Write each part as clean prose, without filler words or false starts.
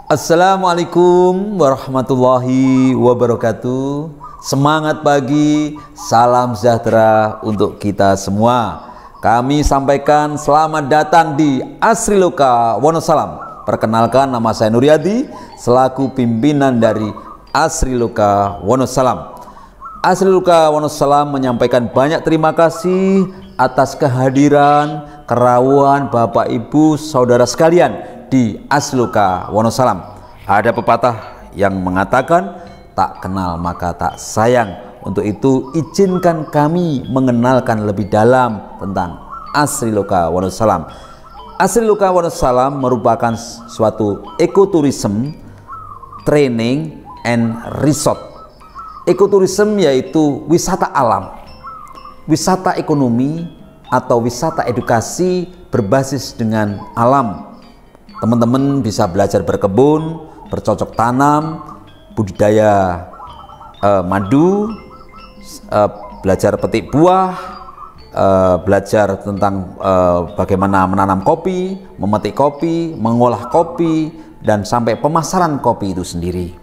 Assalamualaikum warahmatullahi wabarakatuh. Semangat pagi, salam sejahtera untuk kita semua. Kami sampaikan selamat datang di Asri Loka Wonosalam. Perkenalkan, nama saya Nuryadi selaku pimpinan dari Asri Loka Wonosalam. Asri Loka Wonosalam menyampaikan banyak terima kasih atas kehadiran, kerawuhan Bapak Ibu Saudara sekalian di Asri Loka Wonosalam. Ada pepatah yang mengatakan tak kenal maka tak sayang. Untuk itu izinkan kami mengenalkan lebih dalam tentang Asri Loka Wonosalam. Asri Loka Wonosalam merupakan suatu ekoturism, training and resort. Ekoturism yaitu wisata alam, wisata ekonomi atau wisata edukasi berbasis dengan alam. Teman-teman bisa belajar berkebun, bercocok tanam, budidaya madu, belajar petik buah, belajar tentang bagaimana menanam kopi, memetik kopi, mengolah kopi, dan sampai pemasaran kopi itu sendiri.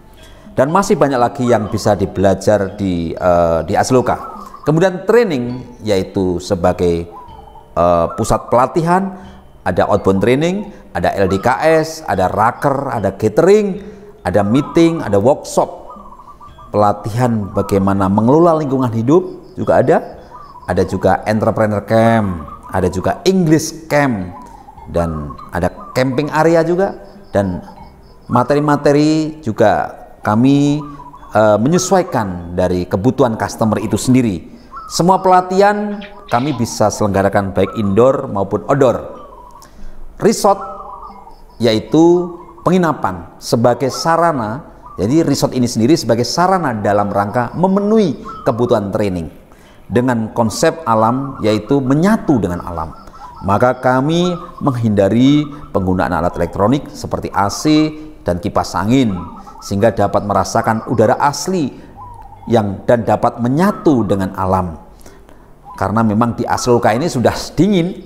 Dan masih banyak lagi yang bisa dibelajar di Asri Loka. Kemudian training yaitu sebagai pusat pelatihan. Ada outbound training, ada LDKS, ada raker, ada catering, ada meeting, ada workshop. Pelatihan bagaimana mengelola lingkungan hidup juga ada. Ada juga entrepreneur camp, ada juga English camp, dan ada camping area juga. Dan materi-materi juga kami menyesuaikan dari kebutuhan customer itu sendiri. Semua pelatihan kami bisa selenggarakan baik indoor maupun outdoor. Resort yaitu penginapan sebagai sarana. Jadi resort ini sendiri sebagai sarana dalam rangka memenuhi kebutuhan training dengan konsep alam, yaitu menyatu dengan alam. Maka kami menghindari penggunaan alat elektronik seperti AC dan kipas angin sehingga dapat merasakan udara asli dan dapat menyatu dengan alam. Karena memang di Asri Loka ini sudah dingin,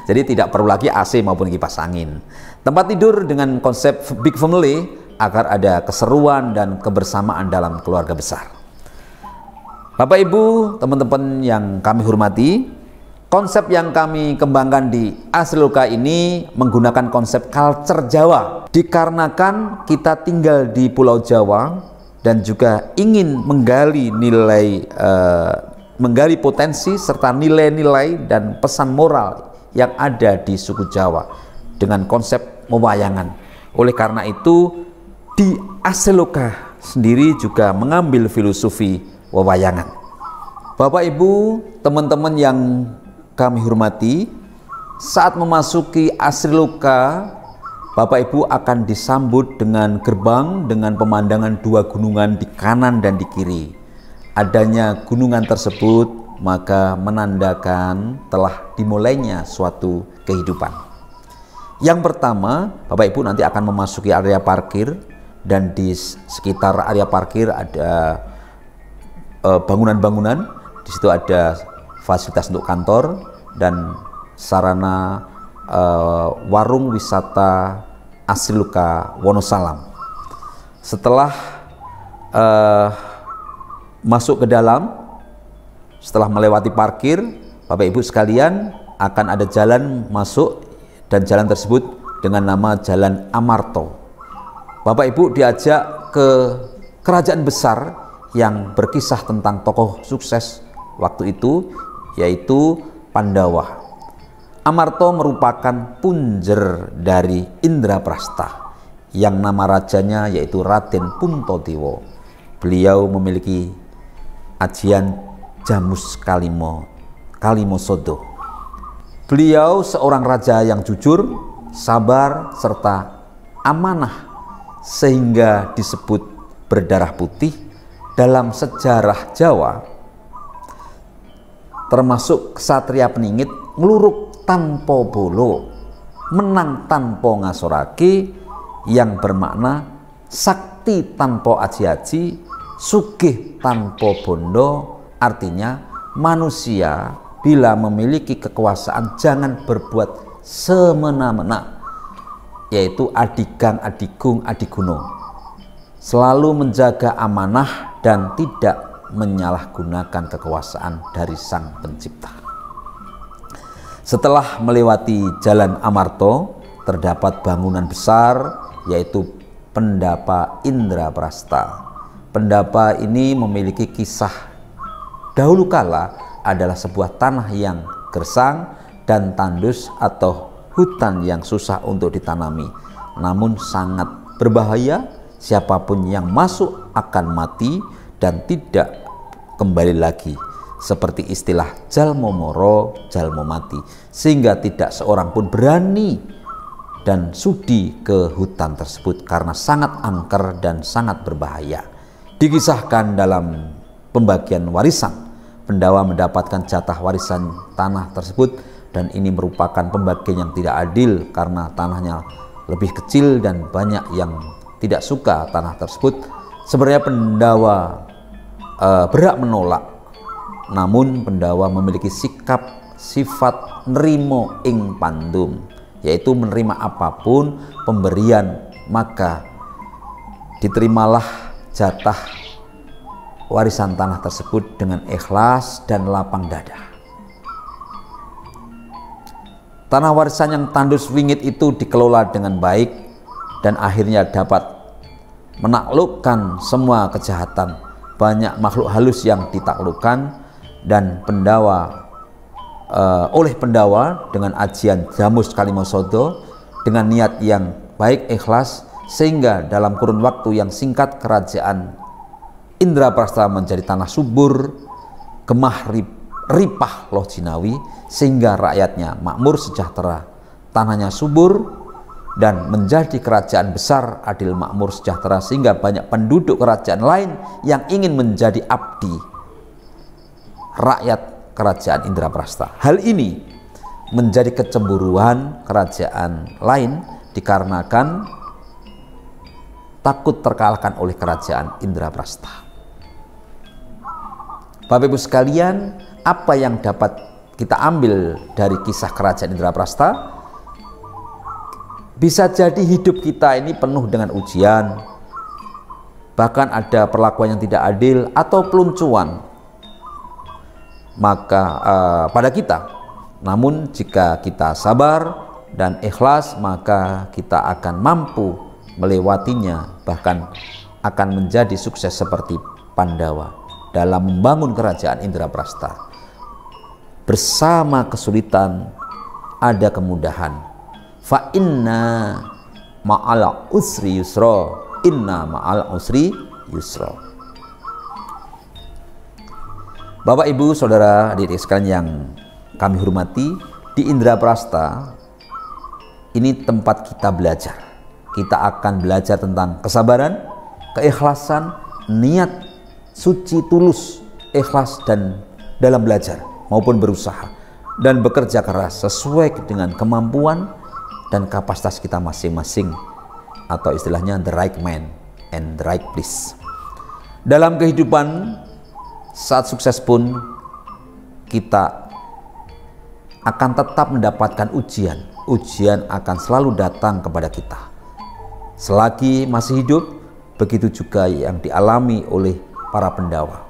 jadi tidak perlu lagi AC maupun kipas angin. Tempat tidur dengan konsep big family agar ada keseruan dan kebersamaan dalam keluarga besar. Bapak Ibu, teman-teman yang kami hormati, konsep yang kami kembangkan di Asri Loka ini menggunakan konsep culture Jawa. Dikarenakan kita tinggal di Pulau Jawa dan juga ingin menggali menggali potensi serta nilai-nilai dan pesan moral yang ada di suku Jawa dengan konsep wewayangan. Oleh karena itu di Asri Loka sendiri juga mengambil filosofi wewayangan. Bapak Ibu, teman-teman yang kami hormati, saat memasuki Asri Loka, Bapak Ibu akan disambut dengan gerbang dengan pemandangan dua gunungan di kanan dan di kiri. Adanya gunungan tersebut maka menandakan telah dimulainya suatu kehidupan. Yang pertama, Bapak Ibu nanti akan memasuki area parkir, dan di sekitar area parkir ada bangunan-bangunan. Di situ ada fasilitas untuk kantor dan sarana warung wisata Asri Loka Wonosalam. Setelah masuk ke dalam, setelah melewati parkir, Bapak Ibu sekalian akan ada jalan masuk, dan jalan tersebut dengan nama Jalan Amarto. Bapak Ibu diajak ke kerajaan besar yang berkisah tentang tokoh sukses waktu itu, yaitu Pandawa. Amarto merupakan punjer dari Indraprasta yang nama rajanya yaitu Raden Puntadewa. Beliau memiliki ajian Jamus Kalimosodo. Beliau seorang raja yang jujur, sabar, serta amanah, sehingga disebut berdarah putih dalam sejarah Jawa. Termasuk ksatria peningit ngluruk tanpa bolo, menang tanpa ngasorake, yang bermakna sakti tanpa aji-aji, sugih tanpa bondo. Artinya manusia bila memiliki kekuasaan jangan berbuat semena-mena. yaitu Adigang, Adigung, Adiguno, selalu menjaga amanah dan tidak menyalahgunakan kekuasaan dari Sang Pencipta. Setelah melewati Jalan Amarta, terdapat bangunan besar yaitu Pendapa Indraprastha. Pendapa ini memiliki kisah. Dahulu kala adalah sebuah tanah yang gersang dan tandus atau hutan yang susah untuk ditanami, namun sangat berbahaya. Siapapun yang masuk akan mati dan tidak kembali lagi, seperti istilah jalmo moro jalmo mati, sehingga tidak seorang pun berani dan sudi ke hutan tersebut karena sangat angker dan sangat berbahaya. Dikisahkan dalam pembagian warisan, Pendawa mendapatkan jatah warisan tanah tersebut, dan ini merupakan pembagian yang tidak adil karena tanahnya lebih kecil dan banyak yang tidak suka tanah tersebut. Sebenarnya Pendawa berhak menolak, namun Pendawa memiliki sifat nerimo ing pandum, yaitu menerima apapun pemberian, maka diterimalah jatah warisan tanah tersebut dengan ikhlas dan lapang dada. Tanah warisan yang tandus wingit itu dikelola dengan baik dan akhirnya dapat menaklukkan semua kejahatan. Banyak makhluk halus yang ditaklukkan dan oleh Pendawa dengan ajian Jamus Kalimosodo dengan niat yang baik ikhlas, sehingga dalam kurun waktu yang singkat kerajaan Indraprastha menjadi tanah subur, gemah ripah loh jinawi, sehingga rakyatnya makmur sejahtera, tanahnya subur dan menjadi kerajaan besar adil makmur sejahtera, sehingga banyak penduduk kerajaan lain yang ingin menjadi abdi rakyat kerajaan Indraprastha. Hal ini menjadi kecemburuan kerajaan lain dikarenakan takut terkalahkan oleh kerajaan Indraprastha. Bapak Ibu sekalian, apa yang dapat kita ambil dari kisah kerajaan Indraprastha? Bisa jadi hidup kita ini penuh dengan ujian, bahkan ada perlakuan yang tidak adil atau peluncuan pada kita. Namun jika kita sabar dan ikhlas, maka kita akan mampu melewatinya, bahkan akan menjadi sukses seperti Pandawa dalam membangun kerajaan Indraprastha. Bersama kesulitan ada kemudahan. Fa inna ma'al usri yusra, inna ma'al usri yusra. Bapak, Ibu, Saudara, adik-adik sekalian yang kami hormati, di Indraprastha ini tempat kita belajar. Kita akan belajar tentang kesabaran, keikhlasan, niat suci, tulus, ikhlas dan dalam belajar maupun berusaha dan bekerja keras sesuai dengan kemampuan dan kapasitas kita masing-masing, atau istilahnya the right man and the right place. Dalam kehidupan saat sukses pun kita akan tetap mendapatkan ujian. Ujian akan selalu datang kepada kita. Selagi masih hidup, begitu juga yang dialami oleh para Pendawa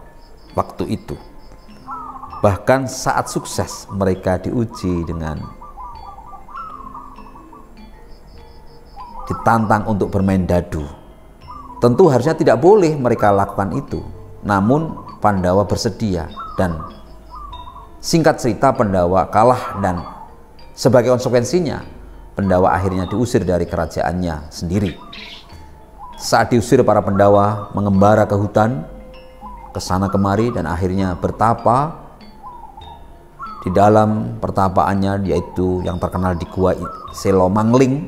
waktu itu. Bahkan saat sukses mereka diuji dengan ditantang untuk bermain dadu. Tentu harusnya tidak boleh mereka lakukan itu, namun Pandawa bersedia, dan singkat cerita Pandawa kalah, dan sebagai konsekuensinya Pandawa akhirnya diusir dari kerajaannya sendiri. Saat diusir, para Pandawa mengembara ke hutan, ke sana kemari, dan akhirnya bertapa. Di dalam pertapaannya, yaitu yang terkenal di Gua Selomangling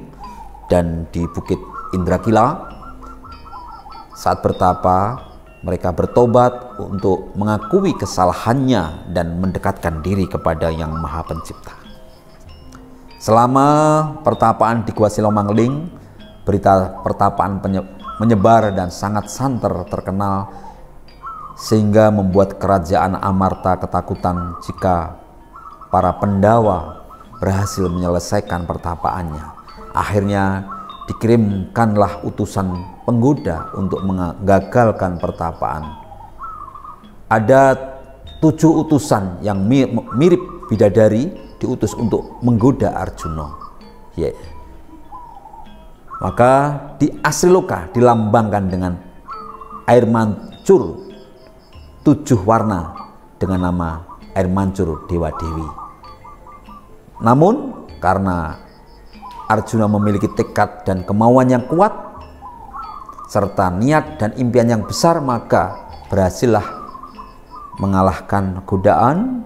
dan di Bukit Indrakila, saat bertapa mereka bertobat untuk mengakui kesalahannya dan mendekatkan diri kepada Yang Maha Pencipta. Selama pertapaan di Gua Selomangling, berita pertapaan menyebar dan sangat santer terkenal, sehingga membuat kerajaan Amarta ketakutan jika para Pendawa berhasil menyelesaikan pertapaannya. Akhirnya dikirimkanlah utusan penggoda untuk menggagalkan pertapaan. Ada 7 utusan yang mirip bidadari diutus untuk menggoda Arjuna. Maka di Asriloka dilambangkan dengan air mancur 7 warna dengan nama air mancur Dewa Dewi. Namun karena Arjuna memiliki tekad dan kemauan yang kuat serta niat dan impian yang besar, maka berhasillah mengalahkan godaan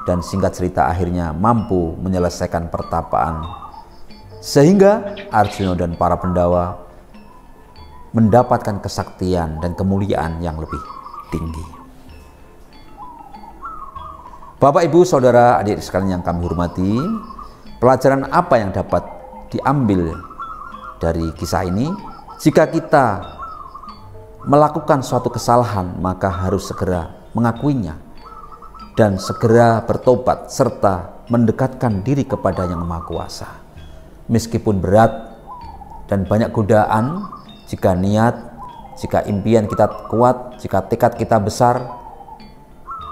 dan singkat cerita akhirnya mampu menyelesaikan pertapaan, sehingga Arjuna dan para Pandawa mendapatkan kesaktian dan kemuliaan yang lebih tinggi. Bapak, Ibu, Saudara, adik sekalian yang kami hormati, pelajaran apa yang dapat diambil dari kisah ini? Jika kita melakukan suatu kesalahan, maka harus segera mengakuinya dan segera bertobat serta mendekatkan diri kepada Yang Maha Kuasa. Meskipun berat dan banyak godaan, jika niat, jika impian kita kuat, jika tekad kita besar,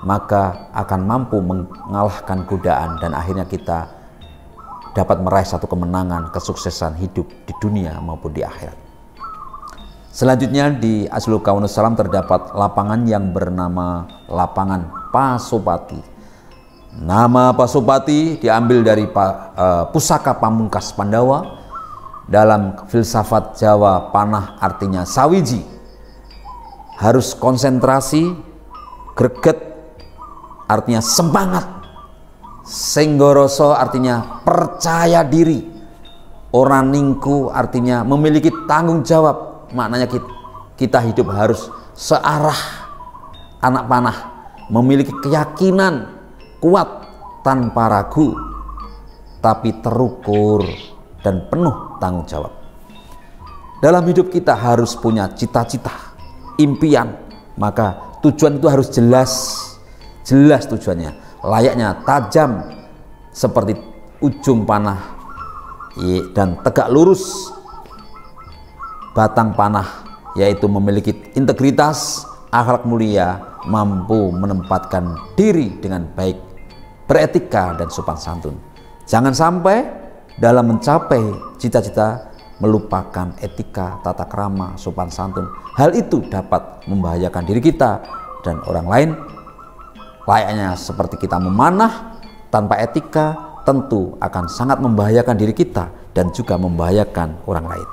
maka akan mampu mengalahkan godaan dan akhirnya kita dapat meraih satu kemenangan, kesuksesan hidup di dunia maupun di akhirat. Selanjutnya di Asriloka Wonosalam terdapat lapangan yang bernama Lapangan Pasopati. Nama Pasopati diambil dari pusaka pamungkas Pandawa. Dalam filsafat Jawa, panah artinya sawiji, harus konsentrasi, greget artinya semangat, senggoroso artinya percaya diri, oraningku artinya memiliki tanggung jawab. Maknanya kita hidup harus searah, anak panah, memiliki keyakinan kuat tanpa ragu, tapi terukur dan penuh tanggung jawab. Dalam hidup kita harus punya cita-cita, impian, maka tujuan itu harus jelas tujuannya, layaknya tajam seperti ujung panah dan tegak lurus batang panah, yaitu memiliki integritas, akhlak mulia, mampu menempatkan diri dengan baik, beretika dan sopan santun. Jangan sampai dalam mencapai cita-cita melupakan etika, tata krama, sopan santun. Hal itu dapat membahayakan diri kita dan orang lain. Layaknya seperti kita memanah tanpa etika, tentu akan sangat membahayakan diri kita dan juga membahayakan orang lain.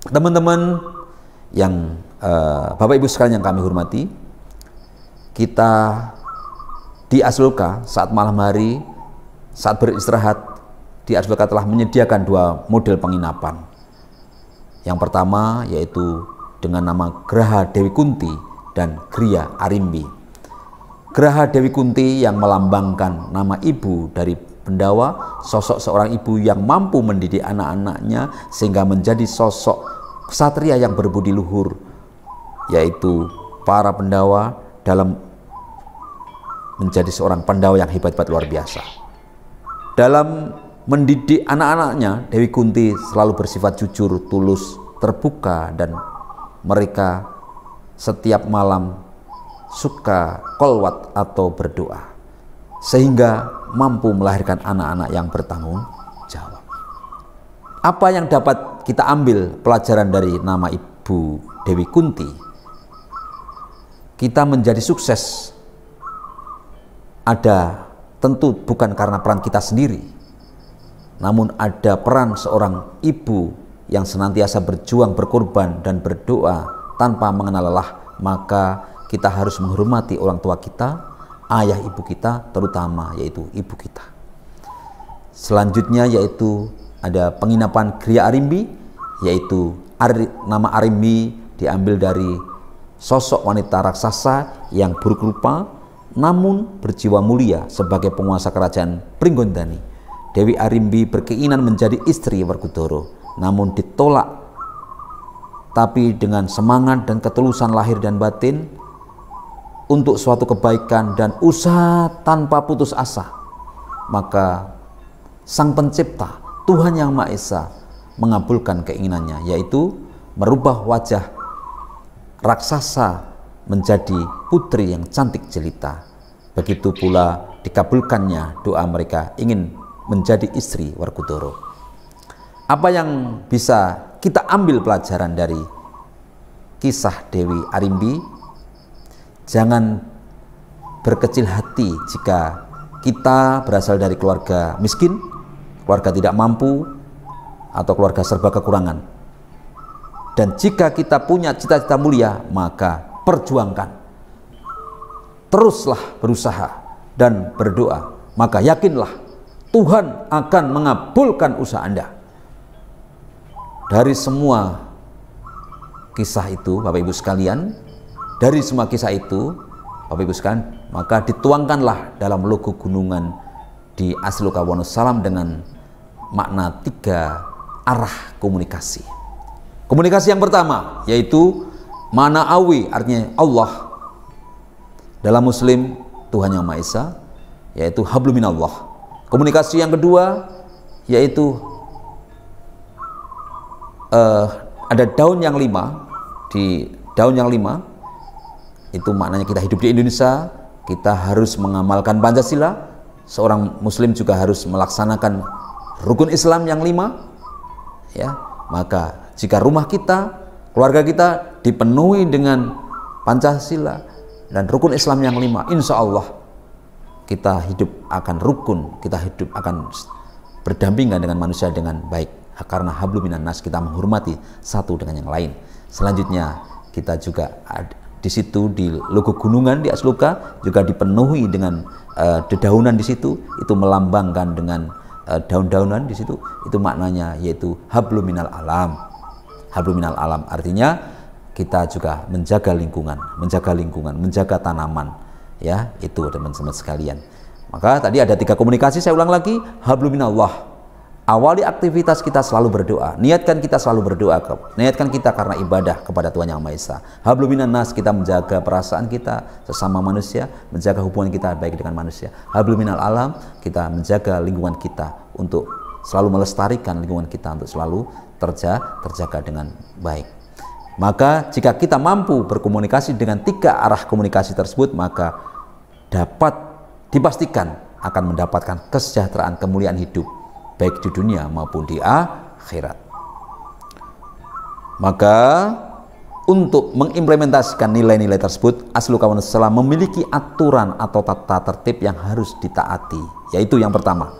Teman-teman yang Bapak Ibu sekalian yang kami hormati, kita di Asriloka saat malam hari, saat beristirahat di Asriloka telah menyediakan 2 model penginapan. Yang pertama yaitu dengan nama Graha Dewi Kunti dan Griya Arimbi. Graha Dewi Kunti yang melambangkan nama ibu dari Pandawa, sosok seorang ibu yang mampu mendidik anak-anaknya sehingga menjadi sosok ksatria yang berbudi luhur, yaitu para Pandawa dalam menjadi seorang Pandawa yang hebat-hebat luar biasa. Dalam mendidik anak-anaknya, Dewi Kunti selalu bersifat jujur, tulus, terbuka, dan mereka setiap malam suka kolwat atau berdoa, sehingga mampu melahirkan anak-anak yang bertanggung jawab. Apa yang dapat kita ambil pelajaran dari nama Ibu Dewi Kunti? Kita menjadi sukses ada tentu bukan karena peran kita sendiri, namun ada peran seorang ibu yang senantiasa berjuang, berkorban, dan berdoa tanpa mengenal lelah. Maka kita harus menghormati orang tua kita, ayah ibu kita, terutama yaitu ibu kita. Selanjutnya yaitu ada penginapan Griya Arimbi, yaitu nama Arimbi diambil dari sosok wanita raksasa yang buruk rupa namun berjiwa mulia. Sebagai penguasa kerajaan Pringgondani, Dewi Arimbi berkeinginan menjadi istri Werkudara, namun ditolak. Tapi dengan semangat dan ketulusan lahir dan batin untuk suatu kebaikan dan usaha tanpa putus asa, maka Sang Pencipta Tuhan Yang Maha Esa mengabulkan keinginannya, yaitu merubah wajah raksasa menjadi putri yang cantik jelita. Begitu pula dikabulkannya doa mereka ingin menjadi istri Werkudara. Apa yang bisa kita ambil pelajaran dari kisah Dewi Arimbi? Jangan berkecil hati jika kita berasal dari keluarga miskin, keluarga tidak mampu, atau keluarga serba kekurangan. Dan jika kita punya cita-cita mulia, maka perjuangkan. Teruslah berusaha dan berdoa, maka yakinlah Tuhan akan mengabulkan usaha Anda. Dari semua kisah itu, Bapak Ibu sekalian, dari semua kisah itu, Bapak Ibu sekalian, maka dituangkanlah dalam logo gunungan di Asloka Wonosalam dengan makna 3 arah komunikasi. Komunikasi yang pertama yaitu Ma'nawi, artinya Allah. Dalam Muslim, Tuhan Yang Maha Esa, yaitu hablum minallah. Komunikasi yang kedua yaitu ada daun yang 5. Di daun yang 5 itu maknanya kita hidup di Indonesia, kita harus mengamalkan Pancasila. Seorang Muslim juga harus melaksanakan rukun Islam yang 5, ya. Maka jika rumah kita, keluarga kita dipenuhi dengan Pancasila dan rukun Islam yang 5, insya Allah kita hidup akan rukun, kita hidup akan berdampingan dengan manusia dengan baik. Karena hablum minan nas, kita menghormati satu dengan yang lain. Selanjutnya kita juga di situ di logo gunungan di Asloka juga dipenuhi dengan dedaunan di situ, itu melambangkan dengan daun-daunan di situ, itu maknanya yaitu hablum minal alam. Hablum minal alam artinya kita juga menjaga lingkungan, menjaga tanaman, ya, itu teman-teman sekalian. Maka tadi ada 3 komunikasi, saya ulang lagi, hablum minallah. Awali aktivitas kita selalu berdoa, niatkan kita selalu berdoa, niatkan kita karena ibadah kepada Tuhan Yang Maha Esa. Hablum minan nas, kita menjaga perasaan kita sesama manusia, menjaga hubungan kita baik dengan manusia. Hablum minal alam, kita menjaga lingkungan kita untuk selalu melestarikan lingkungan kita untuk selalu terjaga dengan baik. Maka jika kita mampu berkomunikasi dengan 3 arah komunikasi tersebut, maka dapat dipastikan akan mendapatkan kesejahteraan, kemuliaan hidup, baik di dunia maupun di akhirat. Maka untuk mengimplementasikan nilai-nilai tersebut, Asloka Wonosalam memiliki aturan atau tata tertib yang harus ditaati, yaitu yang pertama,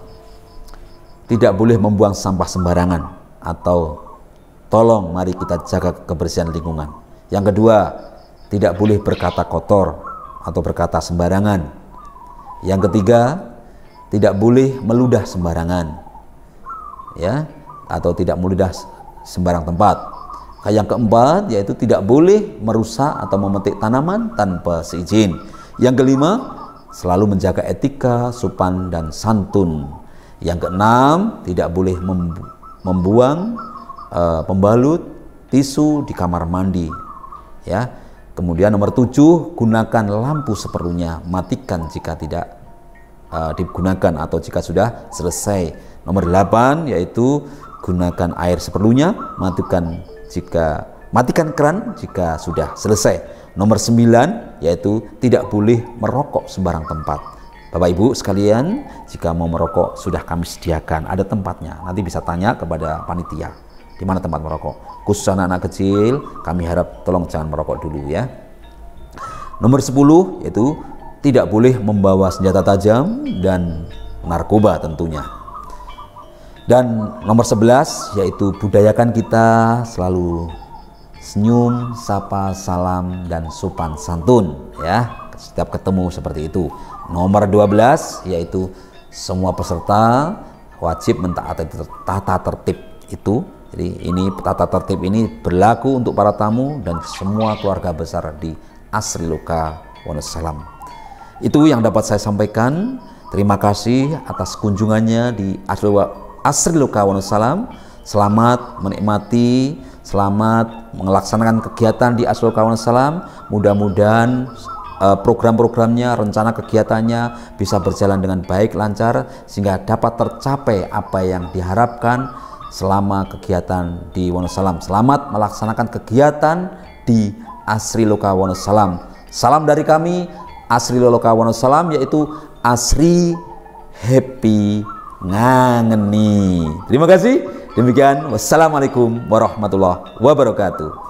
tidak boleh membuang sampah sembarangan, atau tolong mari kita jaga kebersihan lingkungan. Yang kedua, tidak boleh berkata kotor atau berkata sembarangan. Yang ketiga, tidak boleh meludah sembarangan, ya, atau tidak meludah sembarang tempat. Yang keempat yaitu tidak boleh merusak atau memetik tanaman tanpa seizin. Yang kelima, selalu menjaga etika, sopan dan santun. Yang keenam, tidak boleh membuang pembalut tisu di kamar mandi, ya. Kemudian nomor 7, gunakan lampu seperlunya, matikan jika tidak digunakan atau jika sudah selesai. Nomor 8 yaitu gunakan air seperlunya, matikan keran jika sudah selesai. Nomor 9 yaitu tidak boleh merokok sembarang tempat. Bapak Ibu sekalian, jika mau merokok sudah kami sediakan, ada tempatnya. Nanti bisa tanya kepada panitia di mana tempat merokok. Khusus anak-anak kecil, kami harap tolong jangan merokok dulu, ya. Nomor 10 yaitu tidak boleh membawa senjata tajam dan narkoba tentunya. Dan nomor 11 yaitu budayakan kita selalu senyum, sapa, salam dan sopan santun, ya. Setiap ketemu seperti itu. Nomor 12 yaitu semua peserta wajib mentaati tata tertib itu. Jadi ini tata tertib ini berlaku untuk para tamu dan semua keluarga besar di Asloka Wonosalam. Itu yang dapat saya sampaikan. Terima kasih atas kunjungannya di Asloka Wonosalam. Selamat menikmati, selamat melaksanakan kegiatan di Asloka Wonosalam. Mudah-mudahan program-programnya, rencana kegiatannya bisa berjalan dengan baik, lancar, sehingga dapat tercapai apa yang diharapkan selama kegiatan di Wonosalam. Selamat melaksanakan kegiatan di Asri Loka Wonosalam. Salam dari kami Asri Loka Wonosalam, yaitu Asri Happy Ngangeni. Terima kasih. Demikian, wassalamualaikum warahmatullahi wabarakatuh.